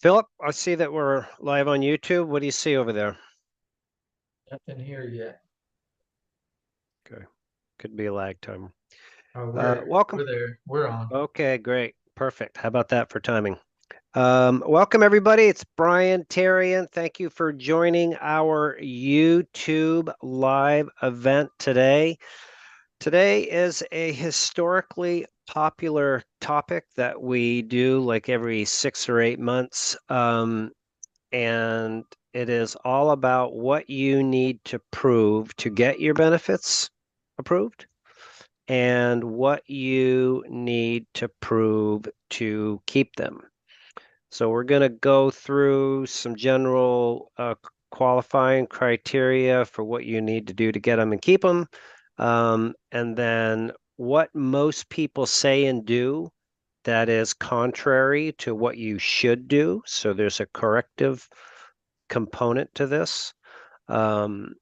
Philip, I see that we're live on YouTube. What do you see over there? Nothing here yet. Okay, could be a lag time. Oh, we're Welcome. we're there. We're on. Okay, great. Perfect. How about that for timing? Welcome everybody. It's Brian Terrian. Thank you for joining our YouTube live event today. Today is a historically popular topic that we do like every 6 or 8 months. And it is all about what you need to prove to get your benefits approved and what you need to prove to keep them. So we're going to go through some general qualifying criteria for what you need to do to get them and keep them, and then what most people say and do that is contrary to what you should do. So there's a corrective component to this. Um,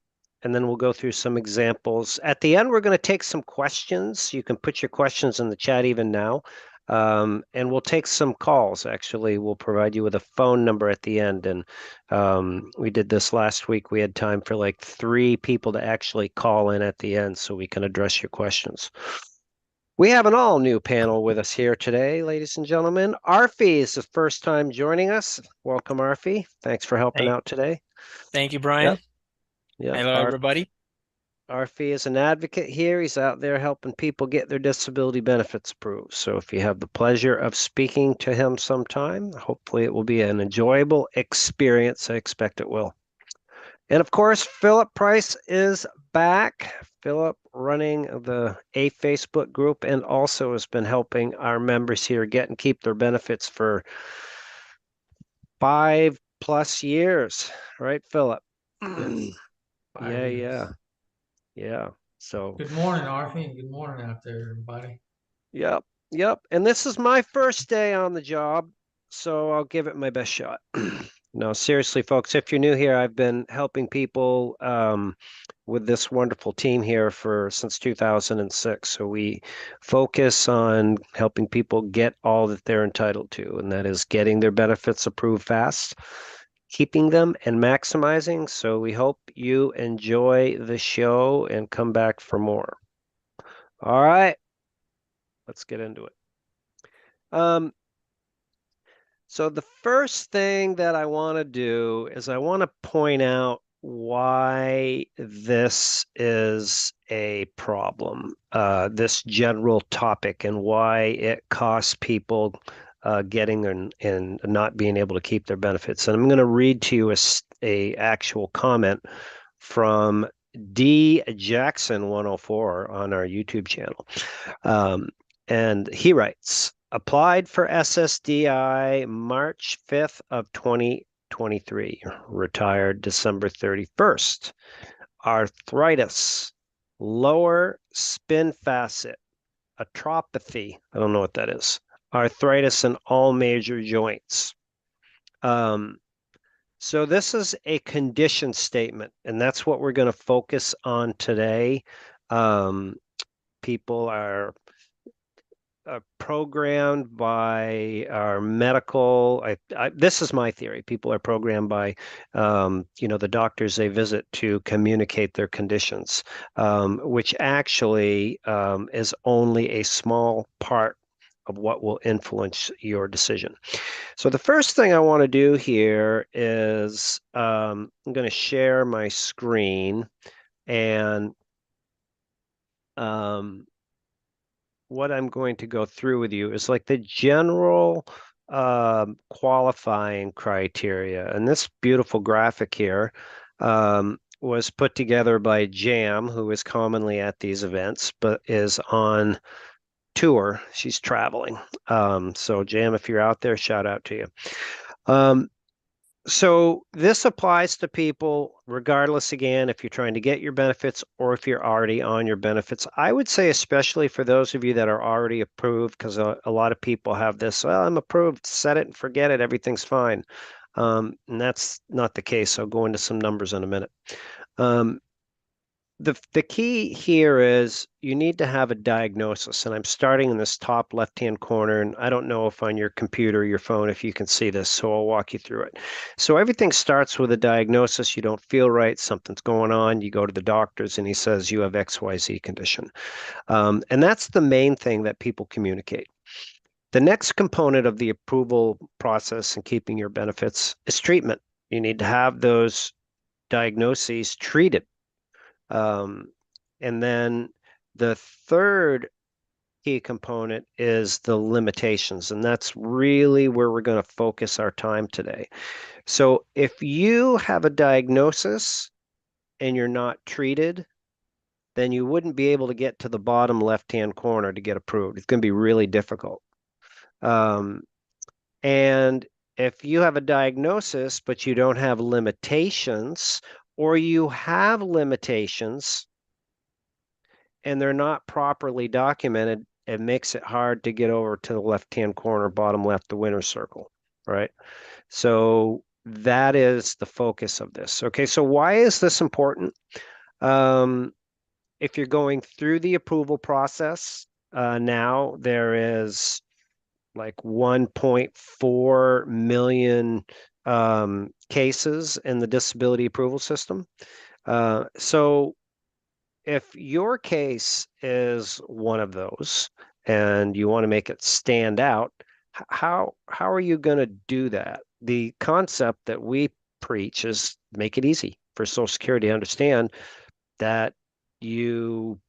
and then we'll go through some examples. At the end, we're going to take some questions. You can put your questions in the chat even now. And we'll take some calls. Actually, we'll provide you with a phone number at the end. And we did this last week. We had time for like 3 people to actually call in at the end so we can address your questions. We have an all new panel with us here today, ladies and gentlemen. Arfi is the first time joining us. Welcome, Arfi. Thanks for helping Thank, out today. thank you, Yep. Brian. Yep. Hello, everybody. Arfi is an advocate here. He's out there helping people get their disability benefits approved. So if you have the pleasure of speaking to him sometime, hopefully it will be an enjoyable experience. I expect it will. And of course, Philip Price is back. Philip running the A Facebook group and also has been helping our members here get and keep their benefits for 5+ years. Right, Philip? Yes, Yeah, 5 years. yeah, yeah. So Good morning, Arthur, and good morning out there, everybody. yep, yep. And this is my first day on the job, so I'll give it my best shot. No, seriously, folks, if you're new here, I've been helping people with this wonderful team here for since 2006. So we focus on helping people get all that they're entitled to, and that is getting their benefits approved fast, keeping them, and maximizing. So we hope you enjoy the show and come back for more. All right, let's get into it. Um, so the first thing that I want to do is I want to point out why this is a problem, this general topic, and why it costs people getting and not being able to keep their benefits. And I'm going to read to you a actual comment from D Jackson 104 on our YouTube channel. And he writes, applied for SSDI March 5th of 2023, retired December 31st. Arthritis, lower spin facet, arthropathy. I don't know what that is. Arthritis in all major joints. So this is a condition statement, and that's what we're going to focus on today. People are programmed by our medical. This is my theory. People are programmed by, the doctors they visit to communicate their conditions, which actually is only a small part of what will influence your decision. So the first thing I want to do here is I'm going to share my screen and what I'm going to go through with you is like the general qualifying criteria. And this beautiful graphic here was put together by Jam, who is commonly at these events, but is on tour. She's traveling. So Jam, if you're out there, shout out to you. So this applies to people regardless, again, if you're trying to get your benefits or if you're already on your benefits. I would say especially for those of you that are already approved, because a lot of people have this, well, I'm approved, set it and forget it, everything's fine. And that's not the case. I'll go into some numbers in a minute. Um, the key here is you need to have a diagnosis, and I'm starting in this top left-hand corner, and I don't know if on your computer or your phone if you can see this, so I'll walk you through it. So everything starts with a diagnosis. You don't feel right, something's going on. You go to the doctors, and he says you have XYZ condition, and that's the main thing that people communicate. The next component of the approval process and keeping your benefits is treatment. You need to have those diagnoses treated. Um, and then the third key component is the limitations, and that's really where we're going to focus our time today. So if you have a diagnosis and you're not treated, then you wouldn't be able to get to the bottom left-hand corner to get approved. It's going to be really difficult. Um, and if you have a diagnosis, but you don't have limitations, or you have limitations and they're not properly documented, it makes it hard to get over to the left-hand corner, bottom left, the winner's circle, right? So that is the focus of this. Okay, so why is this important? Um, if you're going through the approval process, now there is like 1.4 million cases in the disability approval system. So if your case is one of those and you want to make it stand out, how are you going to do that? The concept that we preach is make it easy for Social Security to understand that you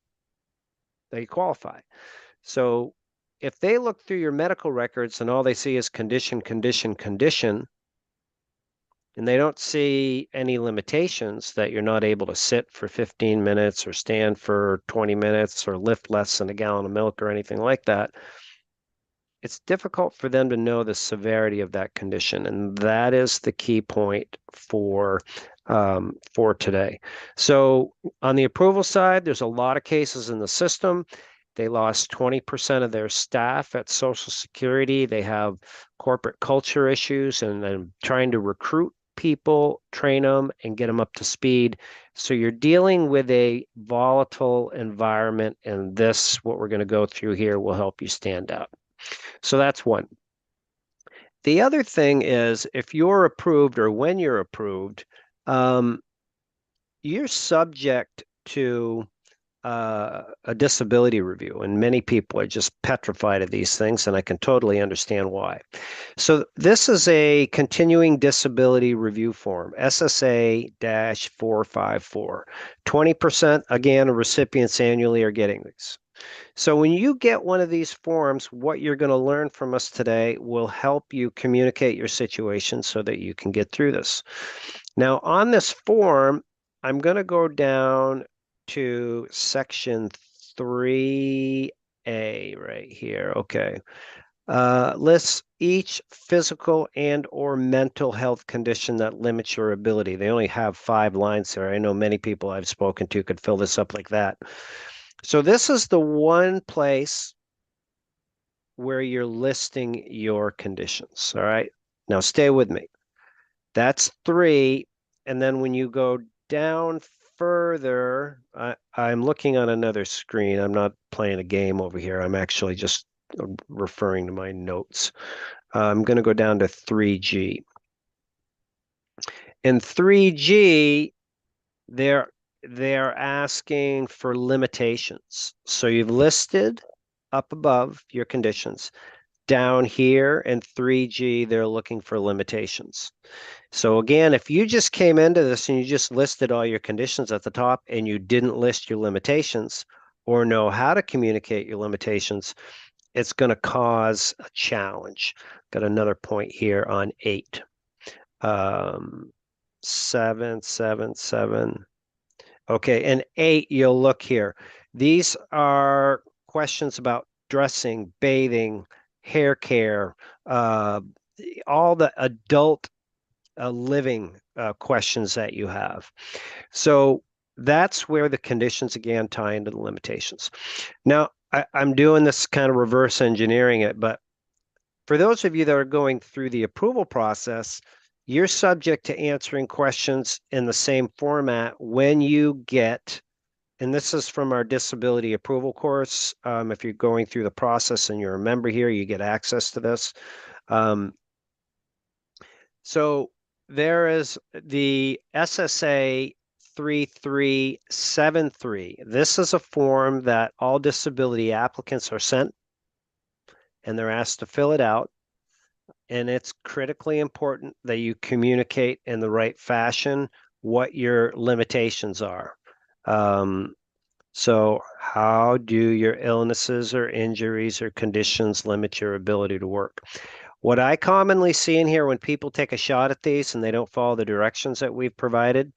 that you qualify. So if they look through your medical records and all they see is condition, condition, condition, and they don't see any limitations that you're not able to sit for 15 minutes or stand for 20 minutes or lift less than a gallon of milk or anything like that, it's difficult for them to know the severity of that condition. And that is the key point for today. So on the approval side, there's a lot of cases in the system. They lost 20% of their staff at Social Security. They have corporate culture issues and trying to recruit people, train them, and get them up to speed. So you're dealing with a volatile environment, and this, what we're going to go through here, will help you stand out. So that's one. The other thing is if you're approved or when you're approved, um, you're subject to a disability review, and many people are just petrified of these things, and I can totally understand why. So this is a continuing disability review form, SSA-454. 20%, again, of recipients annually are getting these. So when you get one of these forms, what you're going to learn from us today will help you communicate your situation so that you can get through this. Now, on this form, I'm going to go down to section 3A right here. Okay. Lists each physical and or mental health condition that limits your ability. They only have 5 lines there. I know many people I've spoken to could fill this up like that. So this is the one place where you're listing your conditions. All right. Now stay with me. That's 3. And then when you go down further, I'm looking on another screen. I'm not playing a game over here. I'm actually just referring to my notes. I'm going to go down to 3G. In 3G, they're asking for limitations. So you've listed up above your conditions. Down here in 3G, they're looking for limitations. So again, if you just came into this and you just listed all your conditions at the top and you didn't list your limitations or know how to communicate your limitations, it's going to cause a challenge. Got another point here on 8. 7, 7, 7. Okay, and 8, you'll look here. These are questions about dressing, bathing, hair care, all the adult living questions that you have. So that's where the conditions again tie into the limitations. Now, I'm doing this kind of reverse engineering it, but for those of you that are going through the approval process, you're subject to answering questions in the same format when you get and this is from our disability approval course. If you're going through the process and you're a member here, you get access to this. Um, so there is the SSA 3373. This is a form that all disability applicants are sent, and they're asked to fill it out. And it's critically important that you communicate in the right fashion what your limitations are. Um, so how do your illnesses or injuries or conditions limit your ability to work? What I commonly see in here when people take a shot at these and they don't follow the directions that we've provided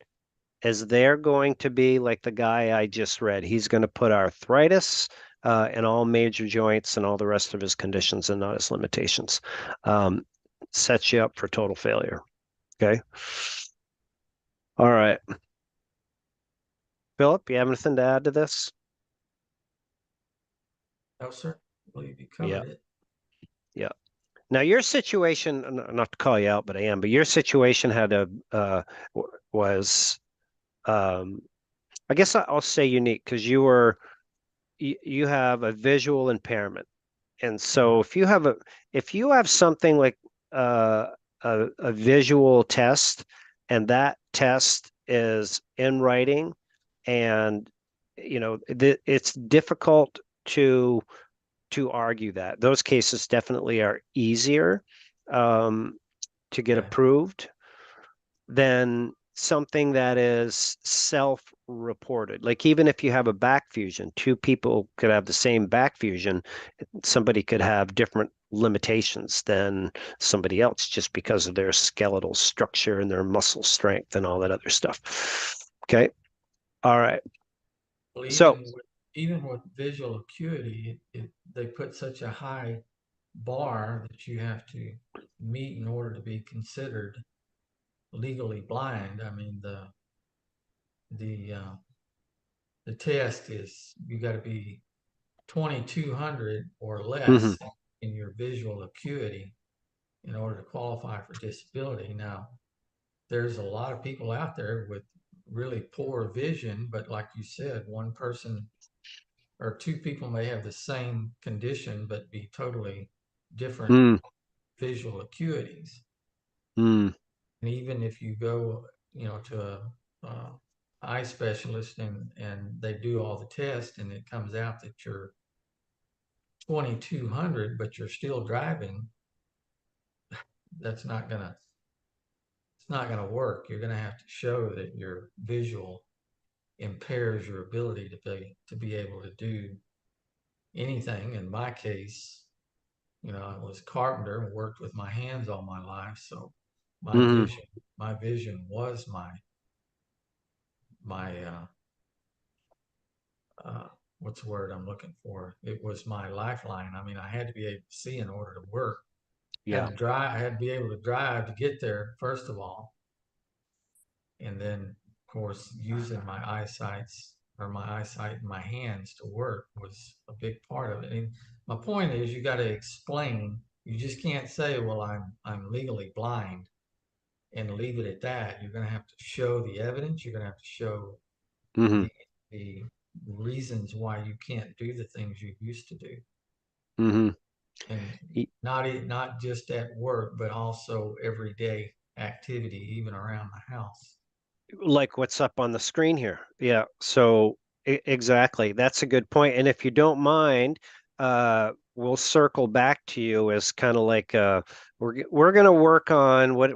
is they're going to be like the guy I just read. He's going to put arthritis in all major joints and all the rest of his conditions and not his limitations. Um, Sets you up for total failure. Okay. All right. Philip, you have anything to add to this? No, sir. I believe you Yeah. covered it. Yeah. Now your situation, not to call you out, but I am, but your situation had was, um, I guess I'll say unique because you have a visual impairment. And so Yeah. if you have something like uh, a visual test, and that test is in writing, and it's difficult to argue that. Those cases definitely are easier um, to get Okay. approved than something that is self-reported. Like even if you have a back fusion, two people could have the same back fusion, somebody could have different limitations than somebody else just because of their skeletal structure and their muscle strength and all that other stuff. Okay. All right. Well, So, even with visual acuity, they put such a high bar that you have to meet in order to be considered legally blind. I mean, the uh, the test is you got to be 2200 or mhm, less in your visual acuity in order to qualify for disability. Now, there's a lot of people out there with really poor vision, but like you said, one person or two people may have the same condition but be totally different mm, visual acuities. mm, And even if you go, to a eye specialist and they do all the tests and it comes out that you're 2200, but you're still driving, that's not gonna it's not gonna work. You're gonna have to show that your visual impairs your ability to be able to do anything. In my case, I was carpenter and worked with my hands all my life, so my mhm, vision my vision was my uh, what's the word I'm looking for? It was my lifeline. I mean, I had to be able to see in order to work. Had yeah. to drive. I had to be able to drive to get there first of all, and then of course using my eyesight and my hands to work was a big part of it. And my point is, you got to explain. You just can't say, "Well, I'm legally blind," and leave it at that. You're going to have to show the evidence. You're going to have to show Mhm, the the reasons why you can't do the things you used to do, mhm. and Y- not just at work, but also everyday activity, even around the house. Like what's up on the screen here. Yeah. So exactly. That's a good point. And if you don't mind, we'll circle back to you as kind of like we're going to work on what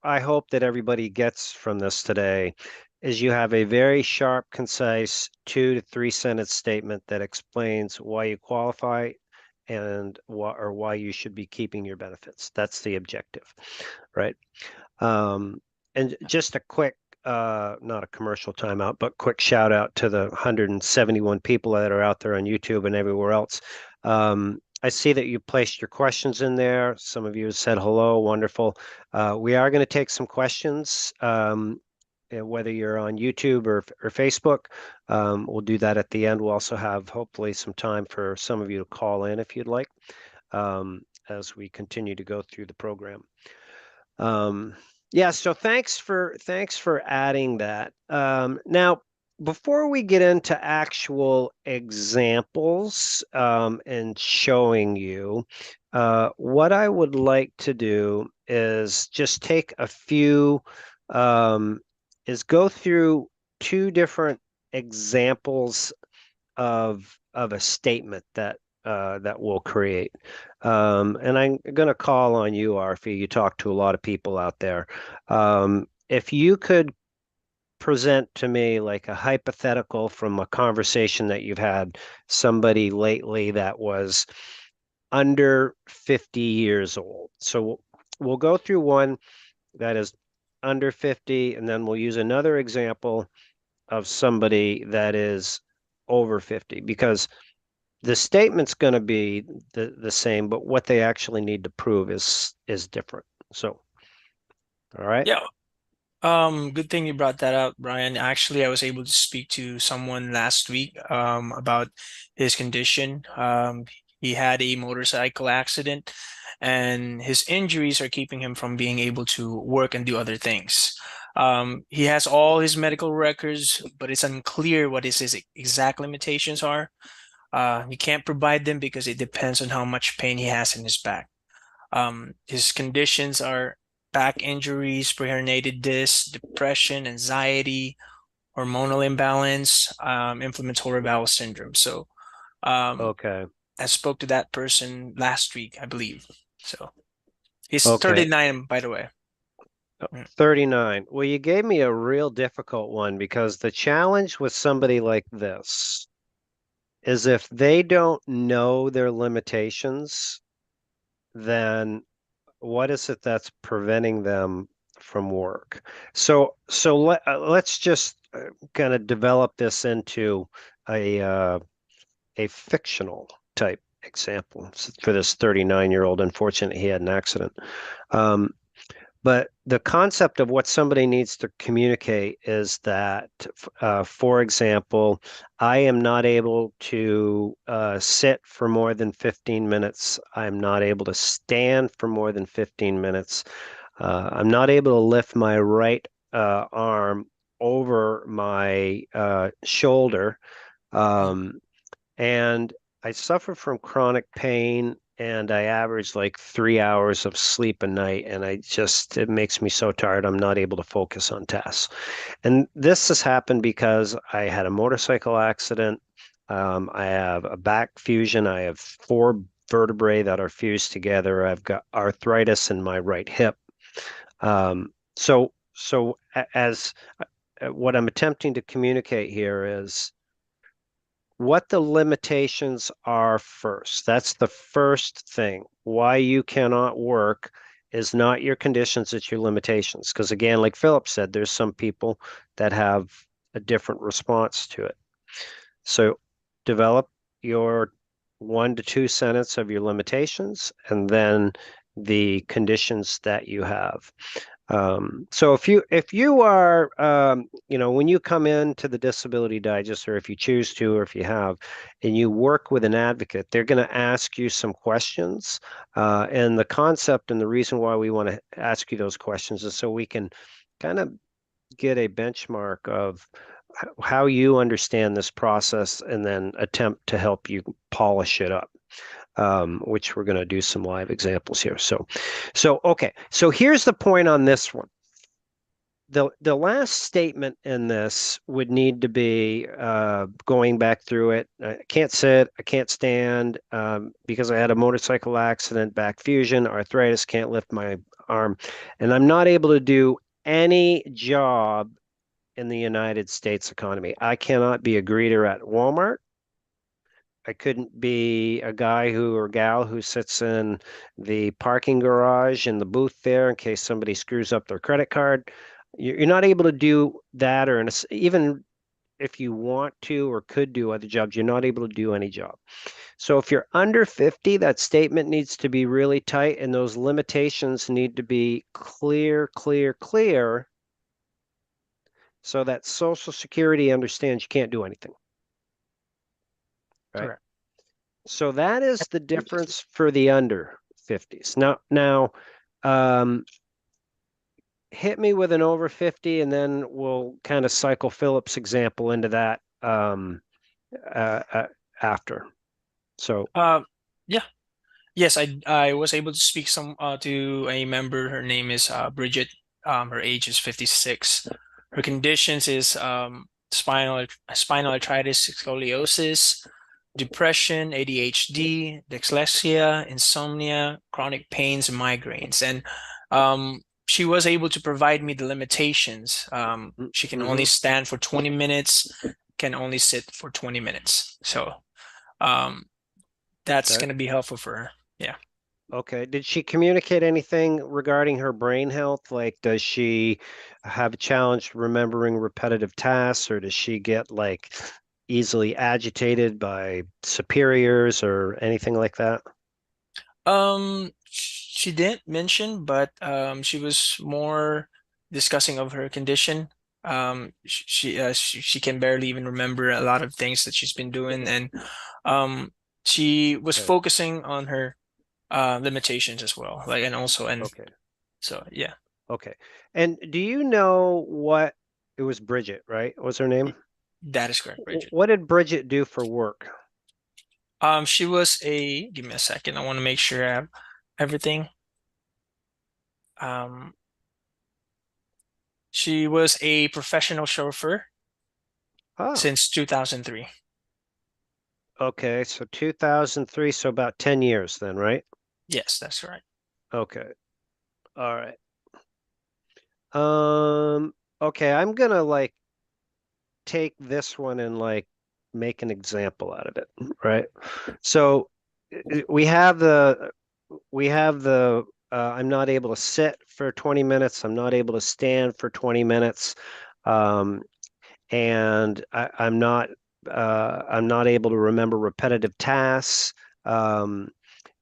I hope that everybody gets from this today is you have a very sharp, concise 2 to 3 sentence statement that explains why you qualify and why you should be keeping your benefits. That's the objective, right? Um, and just a quick, not a commercial timeout, but quick shout out to the 171 people that are out there on YouTube and everywhere else. I see that you placed your questions in there. Some of you said hello, wonderful. We are going to take some questions, whether you're on YouTube or Facebook. We'll do that at the end. We'll also have hopefully some time for some of you to call in if you'd like, as we continue to go through the program. Um, yeah, so thanks for adding that. Now, before we get into actual examples and showing you, what I would like to do is just take a few, is go through two different examples of a statement that we'll create. And I'm going to call on you, Arfi. You talk to a lot of people out there. If you could present to me like a hypothetical from a conversation that you've had somebody lately that was under 50 years old. So we'll go through one that is under 50, and then we'll use another example of somebody that is over 50 because the statement's going to be the same, but what they actually need to prove is different. So, all right. Yeah. Good thing you brought that up, Brian. Actually, I was able to speak to someone last week about his condition. He had a motorcycle accident, and his injuries are keeping him from being able to work and do other things. He has all his medical records, but it's unclear what his exact limitations are. He can't provide them because it depends on how much pain he has in his back. His conditions are back injuries, preherniated disc, depression, anxiety, hormonal imbalance, inflammatory bowel syndrome. So um, Okay. I spoke to that person last week, I believe. So he's Okay. 39, by the way. Mm. 39. Well, you gave me a real difficult one because the challenge with somebody like this is if they don't know their limitations, then what is it that's preventing them from work? Let's just kind of develop this into a fictional type example for this 39-year-old. Unfortunately, he had an accident. Um, But the concept of what somebody needs to communicate is that, for example, I am not able to sit for more than 15 minutes. I'm not able to stand for more than 15 minutes. I'm not able to lift my right arm over my shoulder. Um, and I suffer from chronic pain and I average like 3 hours of sleep a night. And it makes me so tired. I'm not able to focus on tasks. And this has happened because I had a motorcycle accident. I have a back fusion. I have four vertebrae that are fused together. I've got arthritis in my right hip. As what I'm attempting to communicate here is what the limitations are first. That's the first thing. Why you cannot work is not your conditions, it's your limitations. Because again, like Philip said, there's some people that have a different response to it. So develop your 1 to 2 sentence of your limitations and then the conditions that you have. So if you are when you come into the Disability Digest, or if you choose to, or if you have, and you work with an advocate, they're going to ask you some questions. And the concept and the reason why we want to ask you those questions is so we can kind of get a benchmark of how you understand this process and then attempt to help you polish it up, which we're going to do some live examples here. Okay. So here's the point on this one. The last statement in this would need to be going back through it. I can't sit, I can't stand because I had a motorcycle accident, back fusion, arthritis, can't lift my arm, and I'm not able to do any job in the United States economy. I cannot be a greeter at Walmart. I couldn't be a guy who or gal who sits in the parking garage in the booth there in case somebody screws up their credit card. You're not able to do that, or even if you want to or could do other jobs, you're not able to do any job. So if you're under 50, that statement needs to be really tight, and those limitations need to be clear, clear, clear, so that Social Security understands you can't do anything, right? Correct. So that is the difference for the under 50s. Now, um, hit me with an over 50, and then we'll kind of cycle Philip's example into that uh, uh, after. So, Yeah. Yes, I was able to speak to a member. Her name is Bridget. Her age is 56. Her conditions is spinal arthritis, scoliosis, depression, ADHD, dyslexia, insomnia, chronic pains, and migraines. And she was able to provide me the limitations. She can only mhm, stand for 20 minutes, can only sit for 20 minutes. So um, that's okay. going to be helpful for her. Yeah. Okay. Did she communicate anything regarding her brain health? Like, does she have a challenge remembering repetitive tasks, or does she get like easily agitated by superiors or anything like that? She didn't mention, but she was more discussing of her condition. She can barely even remember a lot of things that she's been doing, and um, she was Okay. focusing on her limitations as well. Like, and Okay. so yeah, Okay. And do you know what it was Bridget, right? What was her name? that is correct, Bridget. What did Bridget do for work? She was a. Give me a second. I want to make sure I have everything. Um, she was a professional chauffeur Oh, since 2003. okay. So 2003, so about 10 years then, right? Yes, that's right. Okay. All right. Um, okay, I'm gonna like take this one and like make an example out of it, right? So we have the I'm not able to sit for 20 minutes. I'm not able to stand for 20 minutes. Um, and I'm not able to remember repetitive tasks. Um,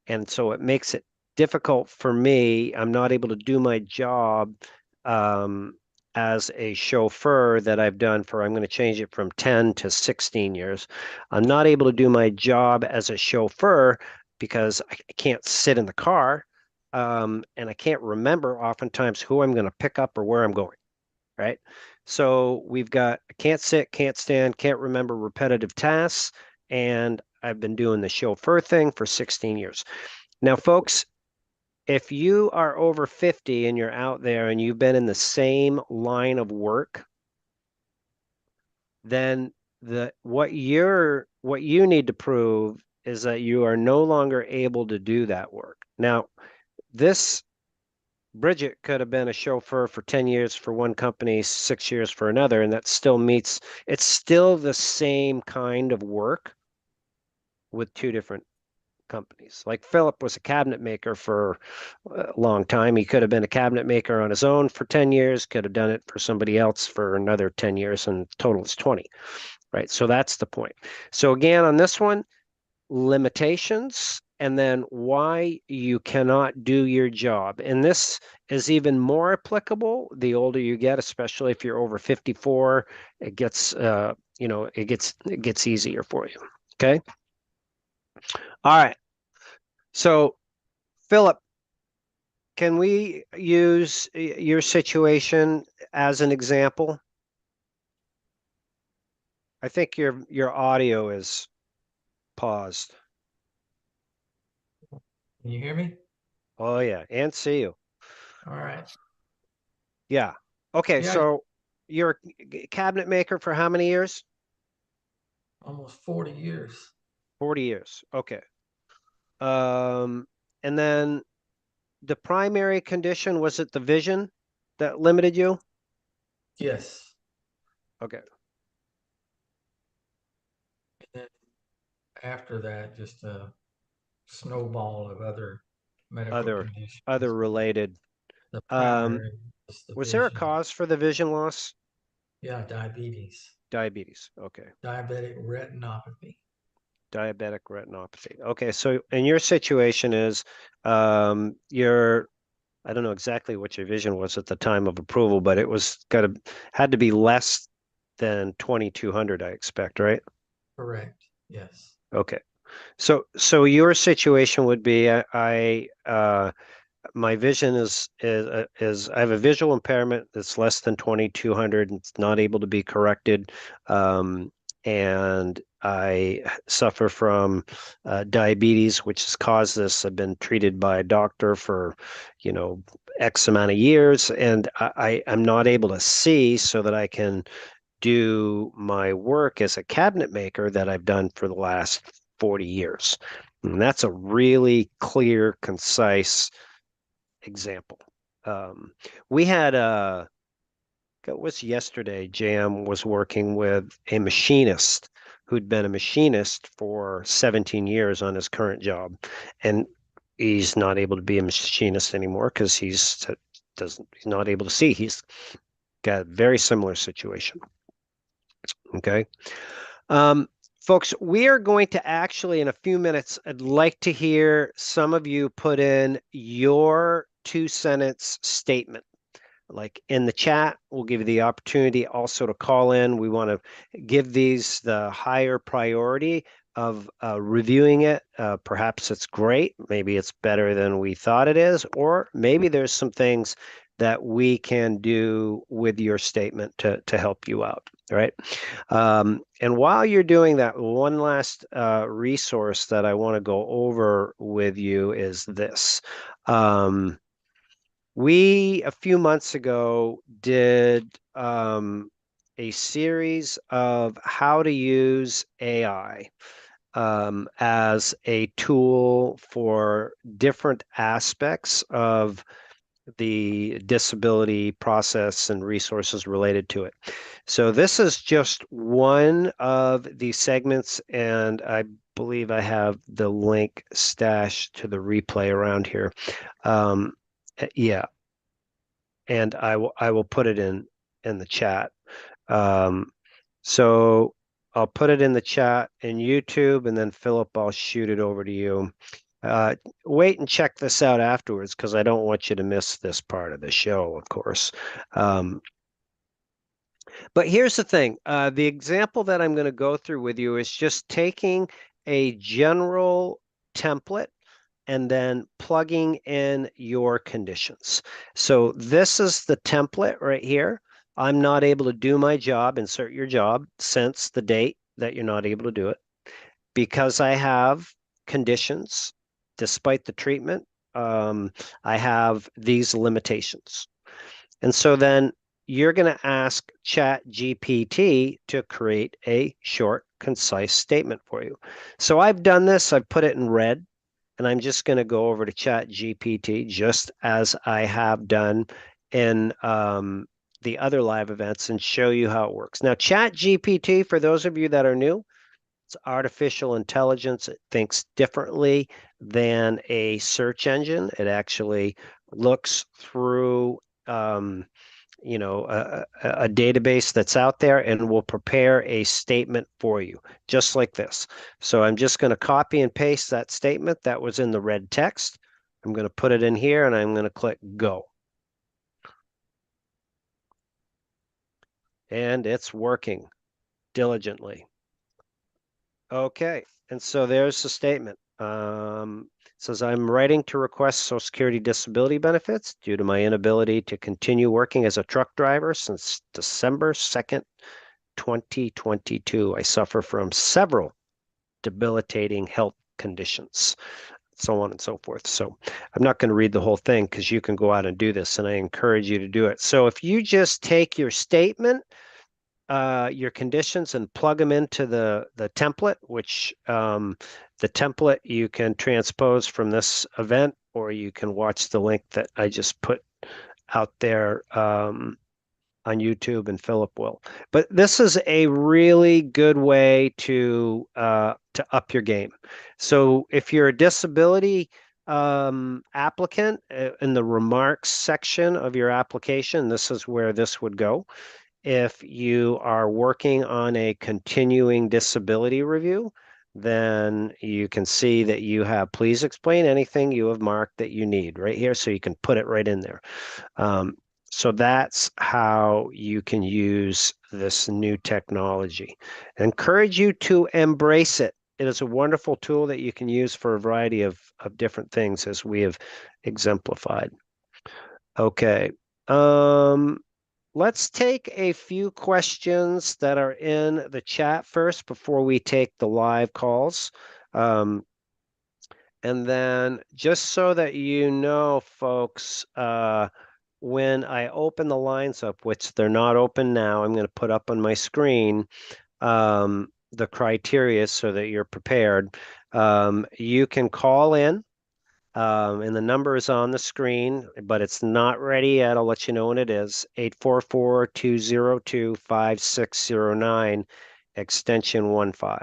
and so it makes it difficult for me. I'm not able to do my job um, as a chauffeur that I've done for, I'm going to change it from 10 to 16 years. I'm not able to do my job as a chauffeur because I can't sit in the car and I can't remember oftentimes who I'm going to pick up or where I'm going, right? So we've got can't sit, can't stand, can't remember repetitive tasks, and I've been doing the chauffeur thing for 16 years. Now, folks, if you are over 50 and you're out there and you've been in the same line of work, then what you need to prove is that you are no longer able to do that work. Now, this Bridget could have been a chauffeur for 10 years for one company, 6 years for another, and that still meets, it's still the same kind of work with two different companies. Like Philip was a cabinet maker for a long time. He could have been a cabinet maker on his own for 10 years, could have done it for somebody else for another 10 years, and total is 20, right? So that's the point. So again, on this one, limitations and then why you cannot do your job. And this is even more applicable the older you get, especially if you're over 54, it gets it gets easier for you. Okay? All right. So Philip, can we use your situation as an example? I think your audio is paused. Can you hear me? Oh yeah, and see you. All right. Yeah. Okay, Yeah, so you're a cabinet maker for how many years? almost 40 years. 40 years. Okay. Um, and then the primary condition, was it the vision that limited you? Yes. Okay. And then after that, just a snowball of other medical Other conditions. other related. The Um, primary is the was there a vision. cause for the vision loss? Yeah, diabetes, Diabetes. Okay. diabetic retinopathy. Diabetic retinopathy. Okay, so in your situation is your I don't know exactly what your vision was at the time of approval, but it was had to be less than 2200, I expect, right? Correct. Yes. Okay. So your situation would be my vision is I have a visual impairment that's less than 2200 and it's not able to be corrected. And I suffer from diabetes, which has caused this. I've been treated by a doctor for, X amount of years, and I'm not able to see so that I can do my work as a cabinet maker that I've done for the last 40 years. And that's a really clear, concise example. We had it was yesterday, Jam was working with a machinist who'd been a machinist for 17 years on his current job. And he's not able to be a machinist anymore because he's not able to see. He's got a very similar situation. Okay. Folks, we are going to actually, in a few minutes, I'd like to hear some of you put in your 2 sentence statement. Like in the chat, we'll give you the opportunity also to call in. We want to give these the higher priority of reviewing it. Perhaps it's great. Maybe it's better than we thought it is, or maybe there's some things that we can do with your statement to help you out. All right. And while you're doing that, one last resource that I want to go over with you is this. We, a few months ago, did a series of how to use AI as a tool for different aspects of the disability process and resources related to it. So this is just one of the segments, and I believe I have the link stashed to the replay around here. Yeah, and I will put it in the chat. So I'll put it in the chat in YouTube, and then Philip, I'll shoot it over to you. Wait and check this out afterwards because I don't want you to miss this part of the show, of course. But here's the thing. The example that I'm going to go through with you is just taking a general template and then plugging in your conditions. So this is the template right here. I'm not able to do my job, insert your job, since the date that you're not able to do it. Because I have conditions, despite the treatment, I have these limitations. And so then you're going to ask ChatGPT to create a short, concise statement for you. So I've done this, I've put it in red, and I'm just going to go over to ChatGPT just as I have done in the other live events and show you how it works. Now, ChatGPT, for those of you that are new, it's artificial intelligence. It thinks differently than a search engine. It actually looks through a database that's out there and will prepare a statement for you, just like this. So I'm just going to copy and paste that statement that was in the red text. I'm going to put it in here and I'm going to click go. And it's working diligently. Okay, and so there's the statement. It says, I'm writing to request Social Security disability benefits due to my inability to continue working as a truck driver since December 2nd, 2022. I suffer from several debilitating health conditions, so on and so forth. So I'm not going to read the whole thing because you can go out and do this, and I encourage you to do it. So if you just take your statement, your conditions, and plug them into the template, which the template you can transpose from this event, or you can watch the link that I just put out there on YouTube, and Philip will. But this is a really good way to up your game. So if you're a disability applicant, in the remarks section of your application, this is where this would go. If you are working on a continuing disability review, then you can see that you have, please explain anything you have marked that you need right here, so you can put it right in there. So that's how you can use this new technology. I encourage you to embrace it. It is a wonderful tool that you can use for a variety of different things, as we have exemplified. Okay. Let's take a few questions that are in the chat first before we take the live calls. And then just so that you know, folks, when I open the lines up, which they're not open now, I'm going to put up on my screen the criteria so that you're prepared. You can call in, and the number is on the screen, but it's not ready yet. I'll let you know when it is. 844-202-5609, extension 15.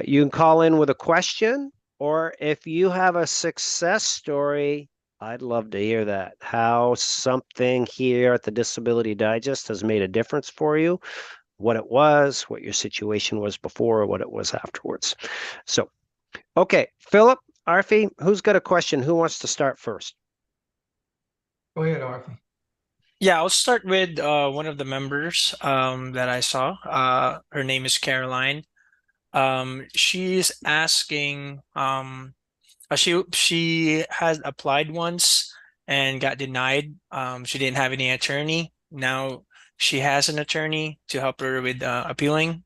You can call in with a question, or if you have a success story, I'd love to hear that. How something here at the Disability Digest has made a difference for you, what it was, what your situation was before, what it was afterwards. So, okay, Philip, Arfi, who's got a question? Who wants to start first? Go ahead, Arthur. Yeah, I'll start with one of the members that I saw. Her name is Caroline. She's asking, she has applied once and got denied. She didn't have any attorney. Now she has an attorney to help her with appealing.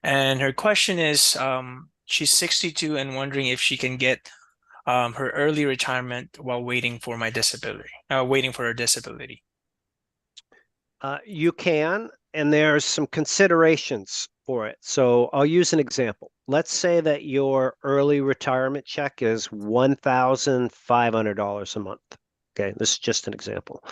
And her question is, she's 62 and wondering if she can get her early retirement while waiting for waiting for her disability. You can, and there's some considerations for it. So I'll use an example. Let's say that your early retirement check is $1,500 a month. Okay, this is just an example.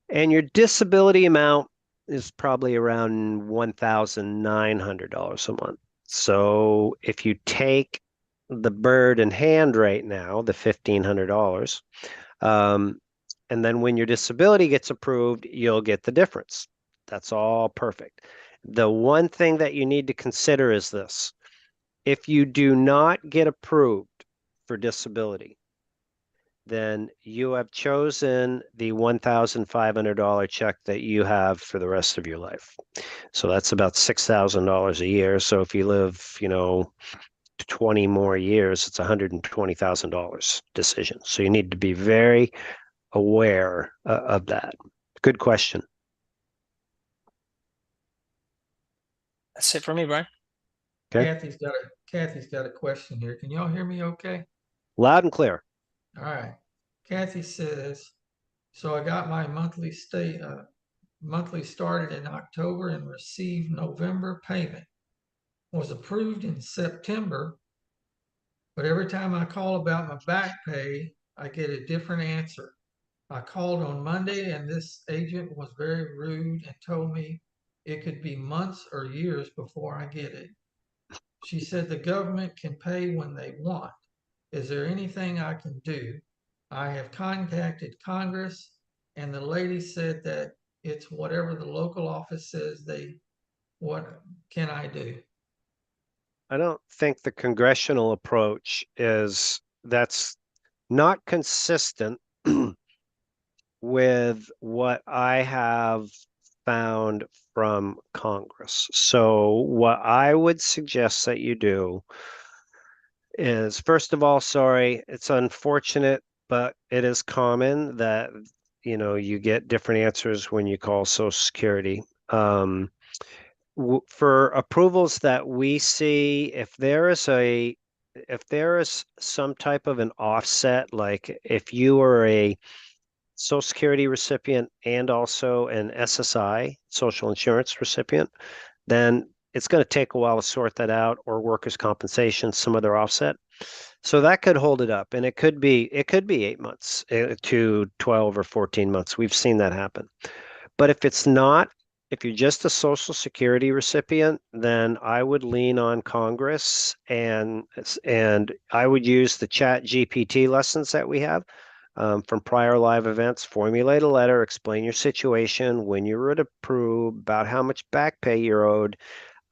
And your disability amount is probably around $1,900 a month. So if you take the bird in hand right now, the $1,500, and then when your disability gets approved, you'll get the difference. That's all perfect. The one thing that you need to consider is this. If you do not get approved for disability, then you have chosen the $1,500 check that you have for the rest of your life. So that's about $6,000 a year. So if you live, 20 more years, it's $120,000 decision. So you need to be very aware of that. Good question. That's it for me, Brian. Okay. Kathy's got a question here. Can y'all hear me okay? Loud and clear. All right. Kathy says, so I got my monthly started in October and received November payment. Was approved in September, but every time I call about my back pay, I get a different answer. I called on Monday and this agent was very rude and told me it could be months or years before I get it. She said the government can pay when they want. Is there anything I can do? I have contacted Congress and the lady said that it's whatever the local office says what can I do? I don't think the congressional approach that's not consistent with what I have found from Congress. So what I would suggest that you do is, first of all, sorry, it's unfortunate, but it is common that you get different answers when you call Social Security. For approvals that we see, if there is some type of an offset, like if you are a Social Security recipient and also an SSI, social insurance recipient, then it's going to take a while to sort that out, or workers' compensation, some other offset. So that could hold it up, and it could be 8 months to 12 or 14 months. We've seen that happen. But if it's not, if you're just a Social Security recipient, then I would lean on Congress, and I would use the Chat GPT lessons that we have from prior live events. Formulate a letter, explain your situation, when you were approved, about how much back pay you're owed,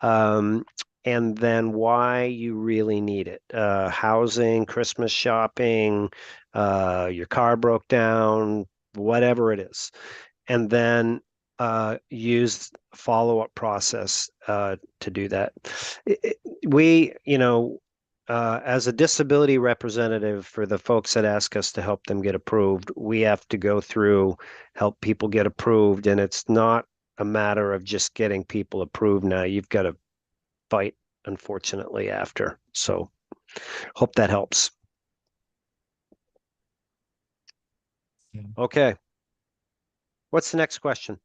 and then why you really need it. Housing, Christmas shopping, your car broke down, whatever it is. And then use follow-up process to do that. We, as a disability representative for the folks that ask us to help them get approved, we have to go through, help people get approved, and it's not a matter of just getting people approved now. You've got to fight, unfortunately, after. So hope that helps. Yeah. Okay. What's the next question?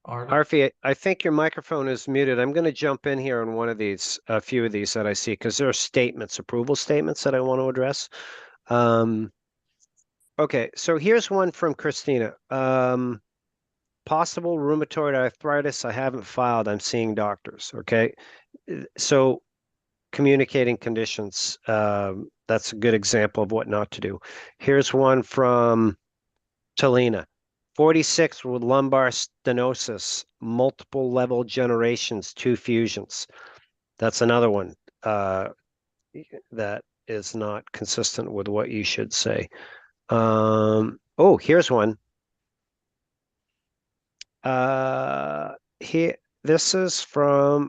Artie? Arfi, I think your microphone is muted. I'm going to jump in here on one of these, a few of these that I see, because there are statements, approval statements that I want to address. Okay, so here's one from Christina. Possible rheumatoid arthritis. I haven't filed. I'm seeing doctors. Okay, so communicating conditions. That's a good example of what not to do. Here's one from Talina. 46 with lumbar stenosis, multiple level generations, 2 fusions. That's another one that is not consistent with what you should say. Oh, here's one. Here, this is from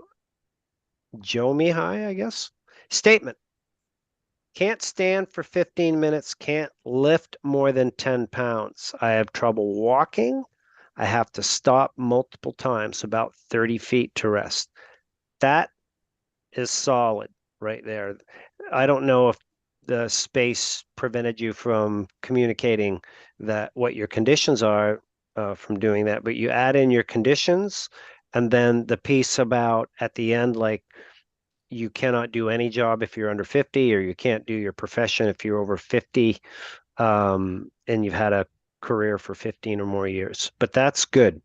Joe Mihai, I guess. Statement. Can't stand for 15 minutes, can't lift more than 10 pounds. I have trouble walking. I have to stop multiple times, about 30 feet to rest. That is solid right there. I don't know if the space prevented you from communicating that what your conditions are from doing that, but you add in your conditions and then the piece about at the end, like you cannot do any job if you're under 50, or you can't do your profession if you're over 50, and you've had a career for 15 or more years. But that's good.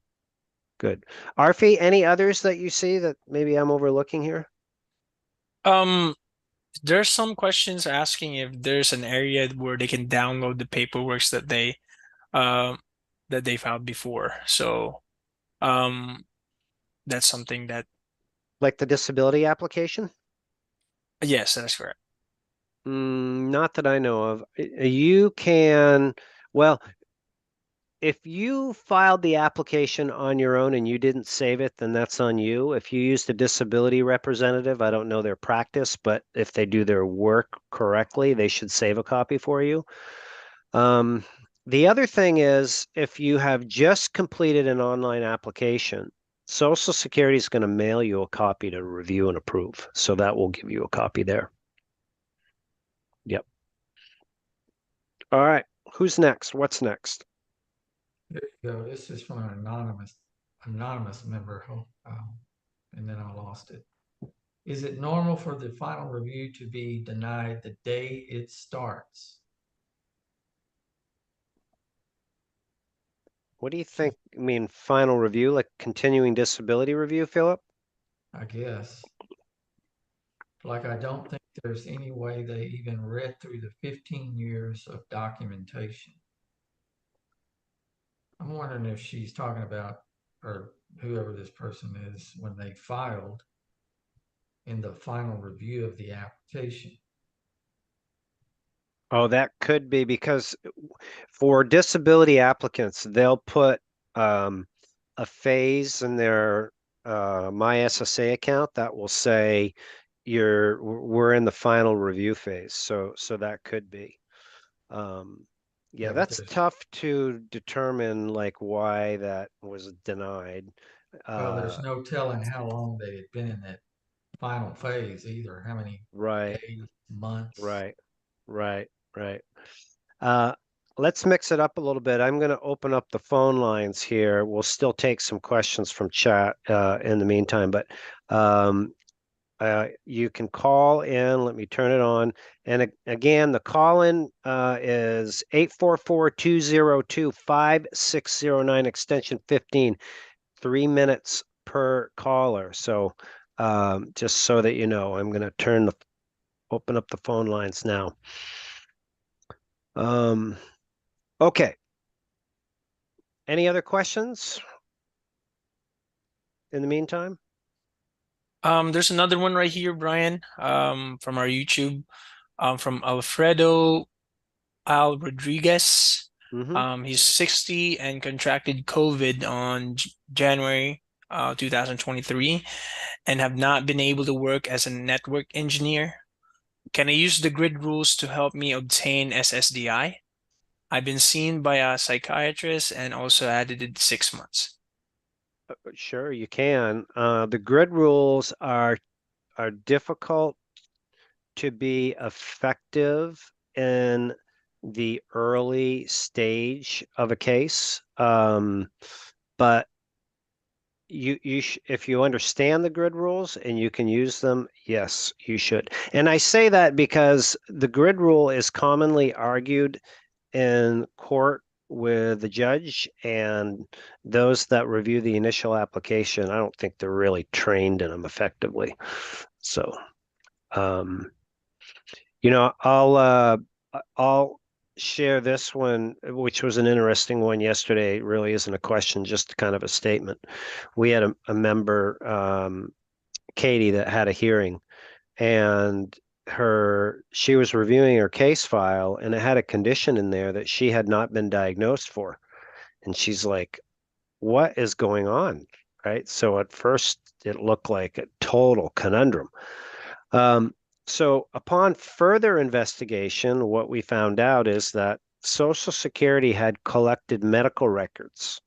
Good. Arfi, any others that you see that maybe I'm overlooking here? Um, there's some questions asking if there's an area where they can download the paperwork um that they filed before. So um that's something that Like the disability application? yes, that's correct. Not that I know of. You can, well, if you filed the application on your own and you didn't save it, then that's on you. If you used a disability representative, I don't know their practice, but if they do their work correctly, they should save a copy for you. Um, the other thing is, if you have just completed an online application, Social Security is going to mail you a copy to review and approve. So that will give you a copy there. Yep. All right. Who's next? What's next? There you go. This is from an anonymous member, and then I lost it. Is it normal for the final review to be denied the day it starts? What do you think? I mean, final review, like continuing disability review, Philip? I guess. Like, I don't think there's any way they even read through the 15 years of documentation. I'm wondering if she's talking about, or whoever this person is, when they filed in the final review of the application. Oh, that could be because for disability applicants, they'll put a phase in their My SSA account that will say we're in the final review phase. So that could be. Yeah, Yeah, but that's there's, tough to determine like why that was denied. well, there's Uh, no telling how long they had been in that final phase either, how many right, days, months. right, right, right. Uh, let's mix it up a little bit. I'm going to open up the phone lines here. We'll still take some questions from chat in the meantime, but um, you can call in. Let me turn it on. And again, the call in is 844-202-5609, extension 15, 3 minutes per caller. So just so that you know, I'm going to open up the phone lines now. Okay. Any other questions in the meantime? There's another one right here, Brian, from our YouTube. from Alfredo Al Rodriguez. Mm-hmm. He's 60 and contracted COVID on January 2023 and have not been able to work as a network engineer. Can I use the grid rules to help me obtain SSDI? I've been seen by a psychiatrist and also added it 6 months. Sure, you can. The grid rules are difficult to be effective in the early stage of a case. But if you understand the grid rules and you can use them, yes, you should. And I say that because the grid rule is commonly argued in court with the judge, and those that review the initial application, I don't think they're really trained in them effectively. So, um, I'll share this one, which was an interesting one yesterday. It really isn't a question, just kind of a statement. We had a member, Katie, that had a hearing, and she was reviewing her case file, and it had a condition in there that she had not been diagnosed for. And she's like, what is going on? Right. So at first it looked like a total conundrum. Um, so upon further investigation, what we found out is that Social Security had collected medical records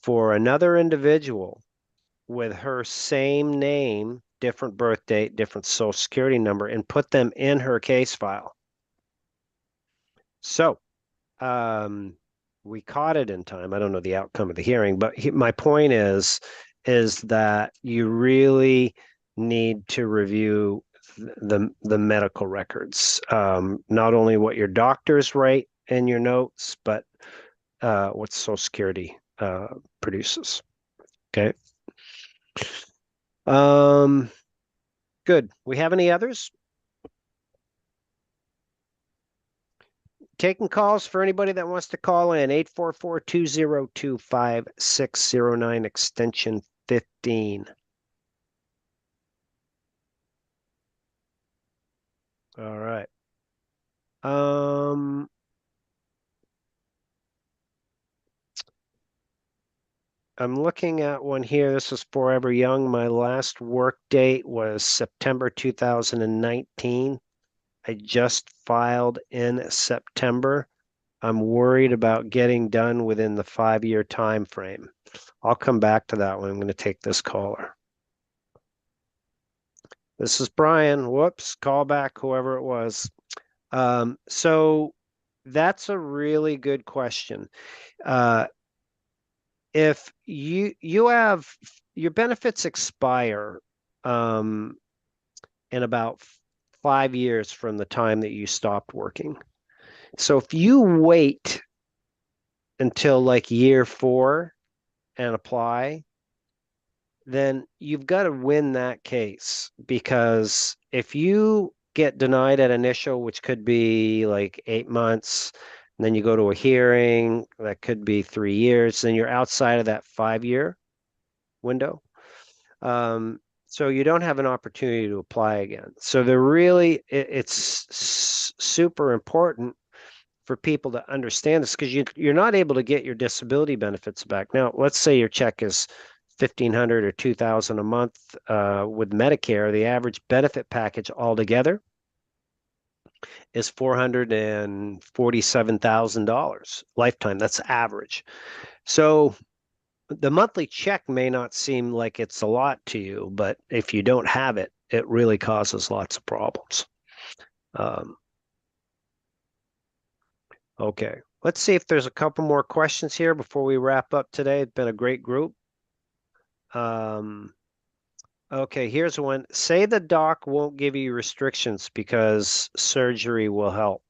for another individual with her same name, different birth date, different Social Security number, and put them in her case file. So we caught it in time. I don't know the outcome of the hearing, but my point is that you really need to review the medical records, not only what your doctors write in your notes, but what Social Security produces. Okay. Good. We have any others? Taking calls for anybody that wants to call in, 844-202-5609, extension 15. All right. I'm looking at one here. This is Forever Young. My last work date was September 2019. I just filed in September. I'm worried about getting done within the 5-year time frame. I'll come back to that one. I'm going to take this caller. This is Brian. Whoops, call back, whoever it was. So that's a really good question. If you have your benefits expire in about 5 years from the time that you stopped working. So if you wait until like year 4 and apply, then you've got to win that case, because if you get denied at initial, which could be like 8 months, and then you go to a hearing, that could be 3 years, then you're outside of that 5-year window. So you don't have an opportunity to apply again. So it's super important for people to understand this, because you're not able to get your disability benefits back. Now, let's say your check is 1,500 or 2,000 a month with Medicare. The average benefit package altogether is $447,000 lifetime. That's average. So the monthly check may not seem like it's a lot to you, but if you don't have it, it really causes lots of problems. Okay, let's see if there's a couple more questions here before we wrap up today. It's been a great group. Okay, here's one. Say the doc won't give you restrictions because surgery will help.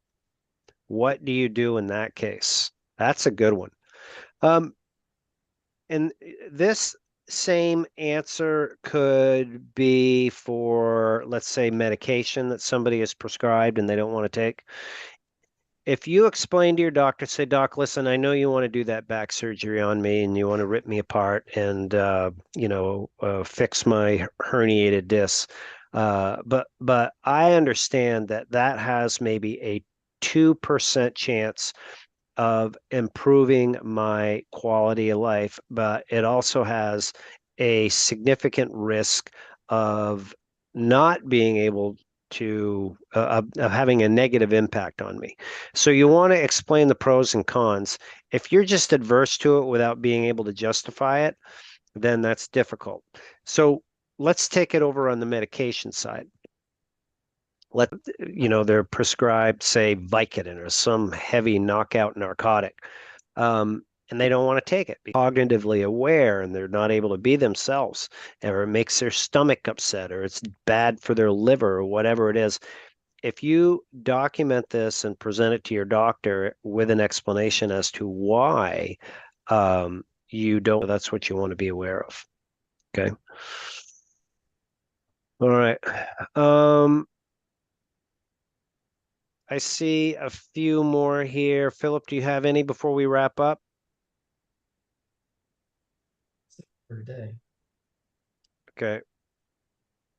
What do you do in that case? That's a good one. And this same answer could be for, let's say, medication that somebody is prescribed and they don't want to take. If you explain to your doctor, say, Doc, listen, I know you want to do that back surgery on me and you want to rip me apart and, fix my herniated disc. But I understand that that has maybe a 2% chance of improving my quality of life, but it also has a significant risk of not being able to of having a negative impact on me. So you want to explain the pros and cons. If you're just adverse to it without being able to justify it, then that's difficult. So let's take it over on the medication side. They're prescribed, say, Vicodin or some heavy knockout narcotic. And they don't want to take it because they're cognitively aware and they're not able to be themselves, or it makes their stomach upset, or it's bad for their liver, or whatever it is. If you document this and present it to your doctor with an explanation as to why you don't, that's what you want to be aware of. Okay. All right. I see a few more here. Philip, do you have any before we wrap up? Per day. Okay.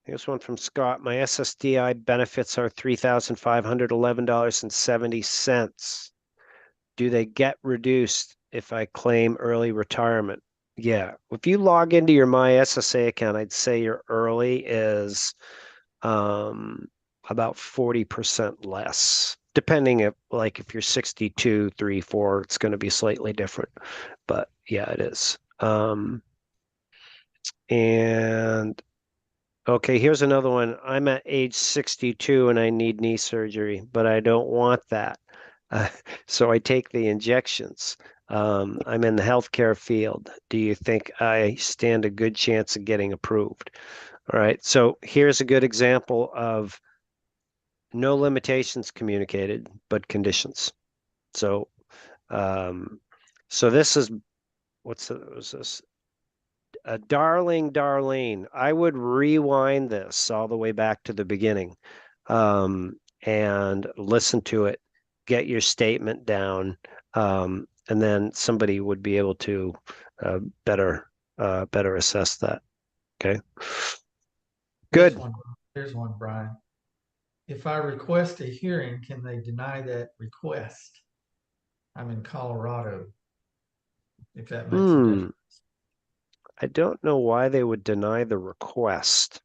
Here's one from Scott. My SSDI benefits are $3,511.70. Do they get reduced if I claim early retirement? Yeah. If you log into your My SSA account, I'd say your early is about 40% less. Depending if you're 62, 3, 4, it's going to be slightly different. But yeah, it is. And okay, here's another one. I'm at age 62 and I need knee surgery, but I don't want that. Uh, so I take the injections. I'm in the healthcare field. Do you think I stand a good chance of getting approved? All right. So here's a good example of no limitations communicated, but conditions. So, so this is what's this? Darling Darlene, I would rewind this all the way back to the beginning, and listen to it, get your statement down, and then somebody would be able to uh, better better assess that. Okay. Here's Good. one. Here's one, Brian. If I request a hearing, can they deny that request? I'm in Colorado, if that makes a difference. I don't know why they would deny the request.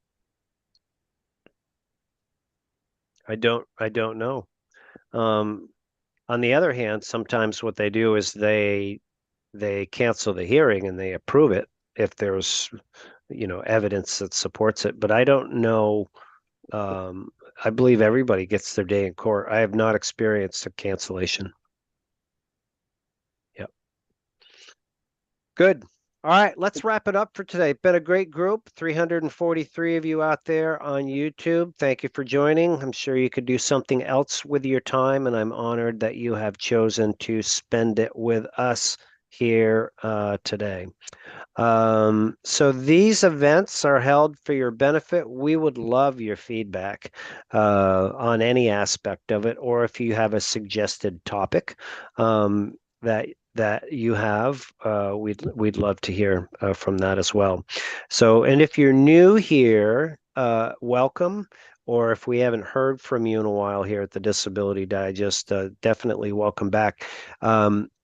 I don't know. Um, on the other hand, sometimes what they do is they cancel the hearing and they approve it if there's evidence that supports it. But I don't know. I believe everybody gets their day in court. I have not experienced a cancellation. Yep. Good. All right, let's wrap it up for today. Been a great group, 343 of you out there on YouTube. Thank you for joining. I'm sure you could do something else with your time, and I'm honored that you have chosen to spend it with us here today. So these events are held for your benefit. We would love your feedback on any aspect of it, or if you have a suggested topic that you have, we'd love to hear from that as well. So, and if you're new here, welcome. Or if we haven't heard from you in a while here at the Disability Digest, definitely welcome back.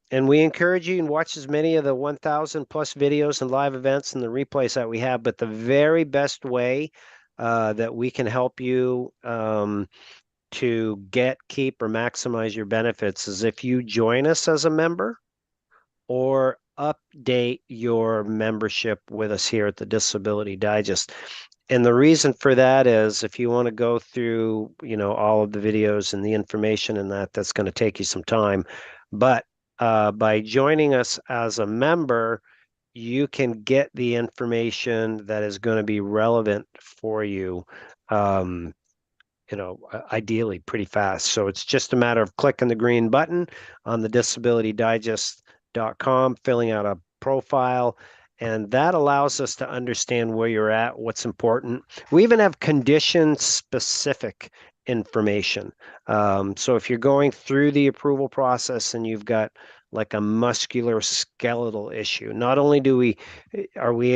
And we encourage you to watch as many of the 1,000 plus videos and live events and the replays that we have. But the very best way that we can help you to get, keep, or maximize your benefits is if you join us as a member or update your membership with us here at the Disability Digest. And the reason for that is if you want to go through, all of the videos and the information and that's going to take you some time. But by joining us as a member, you can get the information that is going to be relevant for you. Ideally pretty fast. So it's just a matter of clicking the green button on the disabilitydigest.com, filling out a profile, and that allows us to understand where you're at, what's important. We even have condition-specific information. So if you're going through the approval process and you've got like a muscular skeletal issue, not only are we